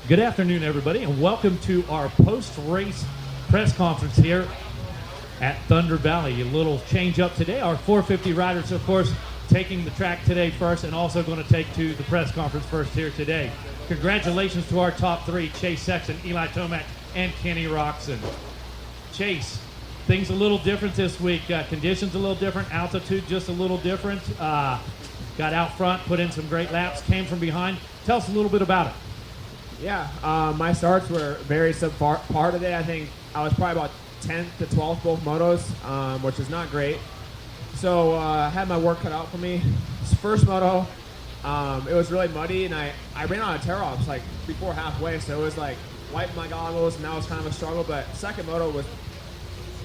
Good afternoon, everybody, and welcome to our post-race press conference here at Thunder Valley. A little change up today. Our 450 riders, of course, taking the track today first and also going to take to the press conference first here today. Congratulations to our top three, Chase Sexton, Eli Tomac, and Kenny Roczen. Chase, things a little different this week. Conditions a little different, altitude just a little different. Got out front, put in some great laps, came from behind. Tell us a little bit about it. Yeah, my starts were very subpar today. I think I was probably about 10th to 12th both motos, which is not great. So I had my work cut out for me. This first moto, it was really muddy, and I ran out of tear-offs like before halfway, so it was like wiping my goggles, and that was kind of a struggle. But second moto was,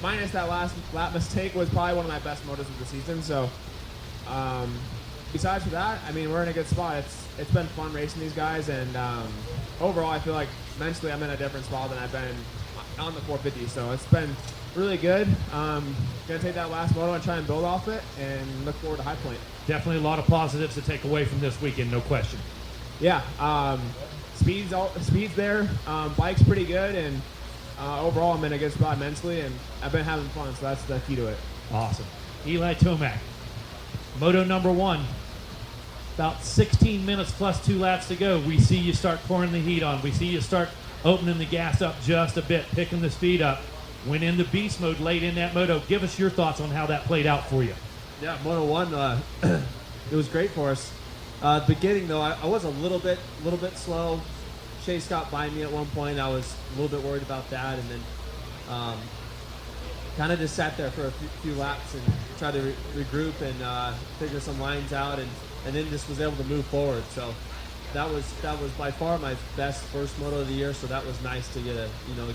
minus that last lap mistake, was probably one of my best motos of the season. So besides for that, I mean, we're in a good spot. It's been fun racing these guys, and overall, I feel like mentally I'm in a different spot than I've been on the 450. So it's been really good. Gonna take that last moto and try and build off it, and look forward to High Point. Definitely a lot of positives to take away from this weekend, no question. Yeah, speed's there. Bike's pretty good, and overall I'm in a good spot mentally, and I've been having fun, so that's the key to it. Awesome. Eli Tomac, moto number one. About 16 minutes plus 2 laps to go. We see you start pouring the heat on. We see you start opening the gas up just a bit, picking the speed up. Went into beast mode late in that moto. Give us your thoughts on how that played out for you. Yeah, Moto 1, it was great for us. Beginning though, I was a little bit slow. Chase got by me at one point. I was a little bit worried about that, and then kind of just sat there for a few laps and tried to regroup and figure some lines out, and then just was able to move forward. So that was by far my best first moto of the year. So that was nice to get a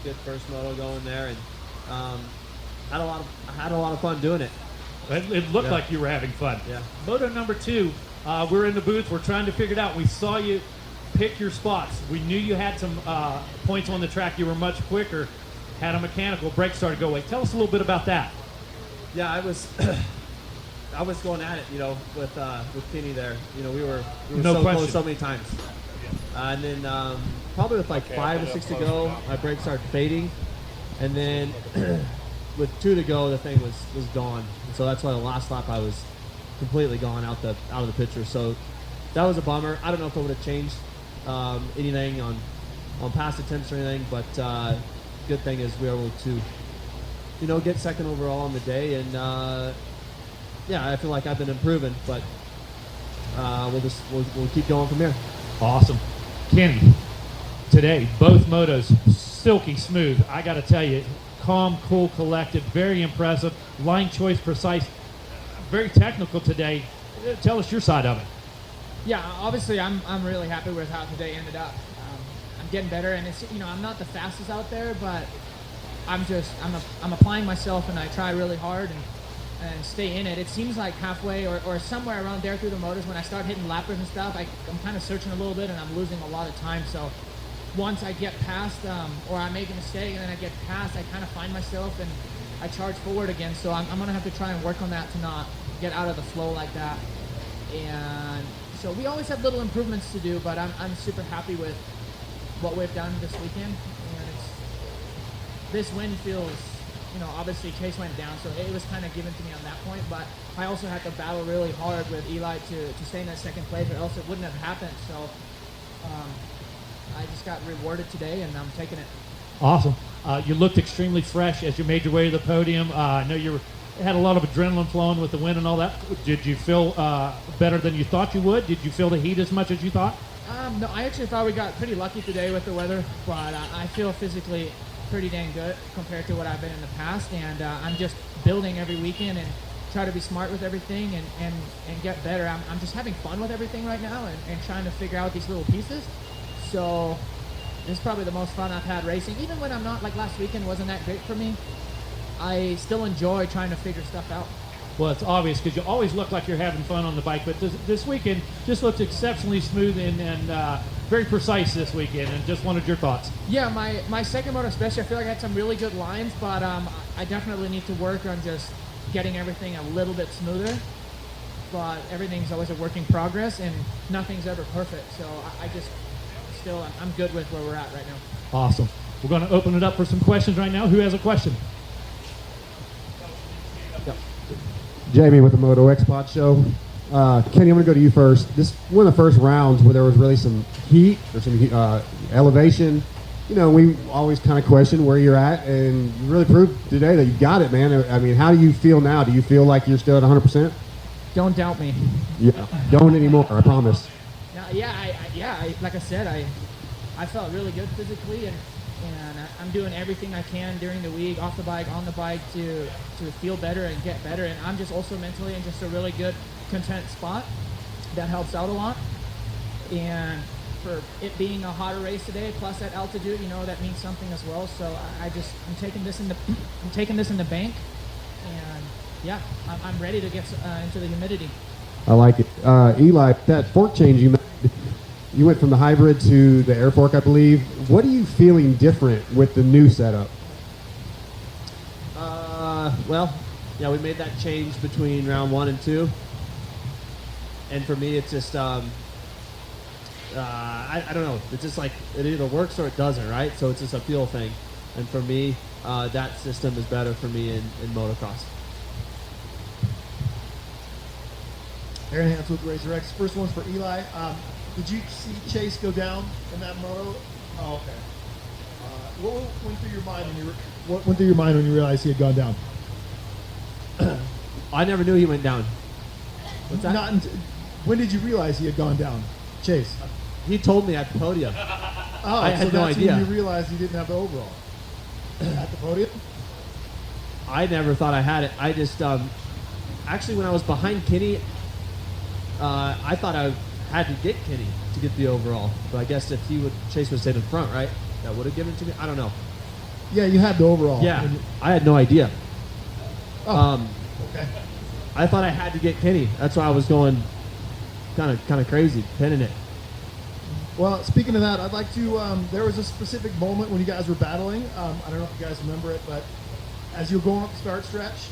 good first moto going there, and had a lot of fun doing it. It looked like you were having fun. Yeah. Moto number two, we're in the booth. We're trying to figure it out. We saw you pick your spots. We knew you had some points on the track. You were much quicker. Had a mechanical brake started to go away. Tell us a little bit about that. Yeah, I was I was going at it, with Kenny there. We were No so question. close so many times. And then probably with like 5 or 6 to go, my brakes started fading, and then with 2 to go, the thing was gone. And so that's why the last lap I was completely gone out of the picture. So that was a bummer. I don't know if it would have changed anything on past attempts or anything, but good thing is we were able to get second overall on the day, and yeah, I feel like I've been improving, but we'll keep going from here. Awesome. Kenny, today, both motos silky smooth. I got to tell you, calm, cool, collected, very impressive. Line choice precise, very technical today. Tell us your side of it. Yeah, obviously I'm really happy with how today ended up. I'm getting better, and it's I'm not the fastest out there, but I'm applying myself, and I try really hard and stay in it. It seems like halfway or somewhere around there through the motors, when I start hitting lappers and stuff, I'm kind of searching a little bit, and I'm losing a lot of time. So once I get past, or I make a mistake and then I get past, I kind of find myself and I charge forward again. So I'm going to have to try and work on that to not get out of the flow like that. And so we always have little improvements to do, but I'm super happy with what we've done this weekend. And this win feels, obviously Chase went down, so it was kind of given to me on that point, but I also had to battle really hard with Eli to stay in that second place, or else it wouldn't have happened. So I just got rewarded today, and I'm taking it. Awesome. You looked extremely fresh as you made your way to the podium. I know you had a lot of adrenaline flowing with the win and all that. Did you feel better than you thought you would? Did you feel the heat as much as you thought? No, I actually thought we got pretty lucky today with the weather, but I feel physically pretty dang good compared to what I've been in the past, and I'm just building every weekend and try to be smart with everything and get better. I'm just having fun with everything right now and trying to figure out these little pieces. So this is probably the most fun I've had racing. Even when I'm not, like last weekend wasn't that great for me, I still enjoy trying to figure stuff out. Well, it's obvious because you always look like you're having fun on the bike, but this weekend just looked exceptionally smooth and very precise this weekend, and just wanted your thoughts. Yeah, my second moto especially, I feel like I had some really good lines, but I definitely need to work on just getting everything a little bit smoother. But everything's always a work in progress, and nothing's ever perfect. So I just still, I'm good with where we're at right now. Awesome. We're going to open it up for some questions right now. Who has a question? Jamie with the Moto X Pod Show. Kenny, I'm going to go to you first. This one of the first rounds where there was really some heat or some elevation. You know, we always kind of question where you're at, and you really proved today that you got it, man. I mean, how do you feel now? Do you feel like you're still at 100%? Don't doubt me. Yeah, don't anymore, I promise. No, like I said, I felt really good physically, and I'm doing everything I can during the week, off the bike, on the bike, to feel better and get better. And I'm just also mentally in just a really good, content spot. That helps out a lot. And for it being a hotter race today, plus that altitude, you know, that means something as well. So I'm taking this in the bank, and yeah, I'm ready to get into the humidity. I like it. Eli, that fork change you made, you went from the hybrid to the air fork, I believe. What are you feeling different with the new setup? Well, yeah, we made that change between round 1 and 2. And for me, it's just, I don't know. It's just like it either works or it doesn't, right? So it's just a feel thing. And for me, that system is better for me in motocross. Aaron Hans with Razor X. First one's for Eli. Did you see Chase go down in that moto? Oh, okay. What went through your mind when you realized he had gone down? I never knew he went down. What's that? When did you realize he had gone down, Chase? He told me at the podium. Oh, I had so no that's idea. when you realized he didn't have the overall at the podium. I never thought I had it. I just actually when I was behind Kenny, I thought I had to get Kenny to get the overall. But I guess if Chase would stayed in front, right, that would have given it to me. I don't know. Yeah, you had the overall. Yeah, I had no idea. Oh, okay. I thought I had to get Kenny. That's why I was going kind of crazy, pinning it. Well, speaking of that, I'd like to. There was a specific moment when you guys were battling. I don't know if you guys remember it, but as you were going up the start stretch,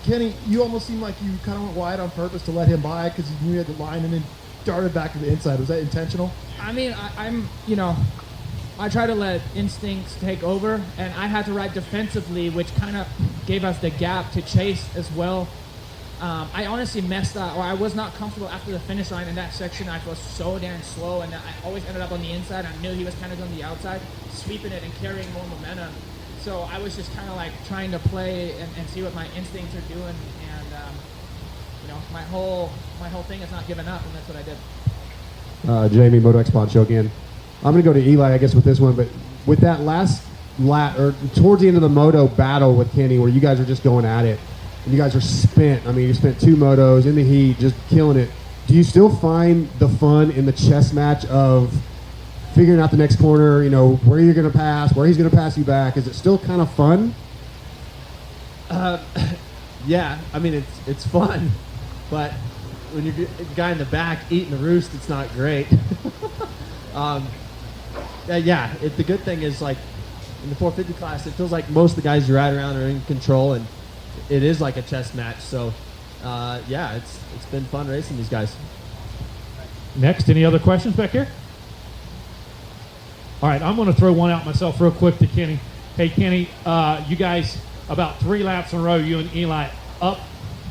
Kenny, you almost seemed like you kind of went wide on purpose to let him by because you knew you had the line and then darted back to the inside. Was that intentional? I mean, I try to let instincts take over, and I had to ride defensively, which kind of gave us the gap to chase as well. I honestly messed up, or I was not comfortable after the finish line in that section. I was so damn slow, and I always ended up on the inside. I knew he was kind of on the outside, sweeping it and carrying more momentum. So I was just kind of like trying to play and see what my instincts are doing, and my whole thing is not giving up, and that's what I did. Jamie, Moto X Pod Show again. I'm going to go to Eli, I guess, with this one, but with that last lap, or towards the end of the moto battle with Kenny, where you guys are just going at it, and you guys are spent. I mean, you spent 2 motos in the heat, just killing it. Do you still find the fun in the chess match of figuring out the next corner, you know, where you're going to pass, where he's going to pass you back? Is it still kind of fun? Yeah, I mean, it's fun, but when you're the guy in the back eating the roost, it's not great. The good thing is, like, in the 450 class, it feels like most of the guys you ride around are in control, and it is like a chess match. So, it's been fun racing these guys. Next, any other questions back here? All right, I'm going to throw one out myself real quick to Kenny. Hey, Kenny, you guys, about 3 laps in a row, you and Eli, up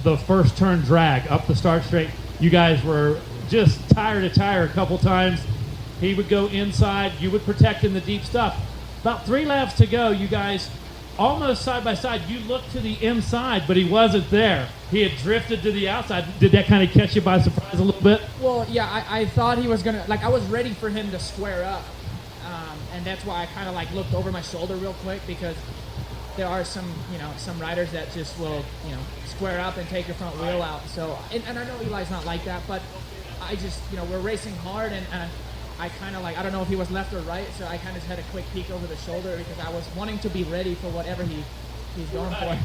the first turn drag, up the start straight, you guys were just tire to tire a couple times. He would go inside, you would protect in the deep stuff. About 3 laps to go, you guys, almost side by side, you looked to the inside, but he wasn't there. He had drifted to the outside. Did that kind of catch you by surprise a little bit? Well, yeah, I thought he was going to, I was ready for him to square up. And that's why I kind of looked over my shoulder real quick, because there are some riders that just will, square up and take your front wheel out. So, and I know Eli's not like that, but I just, we're racing hard, and I kind of I don't know if he was left or right, so I kind of just had a quick peek over the shoulder because I was wanting to be ready for whatever he's going for.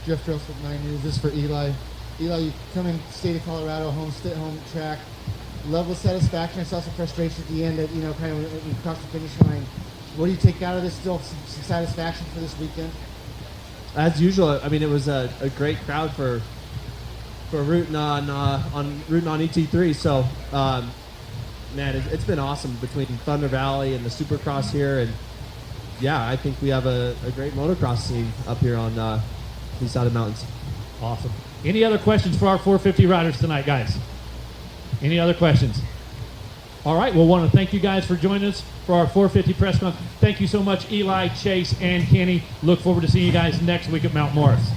Jeff Drells with 9 News. This is for Eli. Eli, you come in state of Colorado, home track. Level of satisfaction. I saw some frustration at the end that, kind of when you crossed the finish line. What do you take out of this? Still some satisfaction for this weekend? As usual, I mean, it was a great crowd for rooting on ET3. So, man, it's been awesome between Thunder Valley and the Supercross here, and yeah, I think we have a great motocross scene up here on the east side of the mountains. Awesome. Any other questions for our 450 riders tonight, guys? Any other questions? All right, we'll want to thank you guys for joining us for our 450 press conference. Thank you so much, Eli, Chase, and Kenny. Look forward to seeing you guys next week at Mount Morris.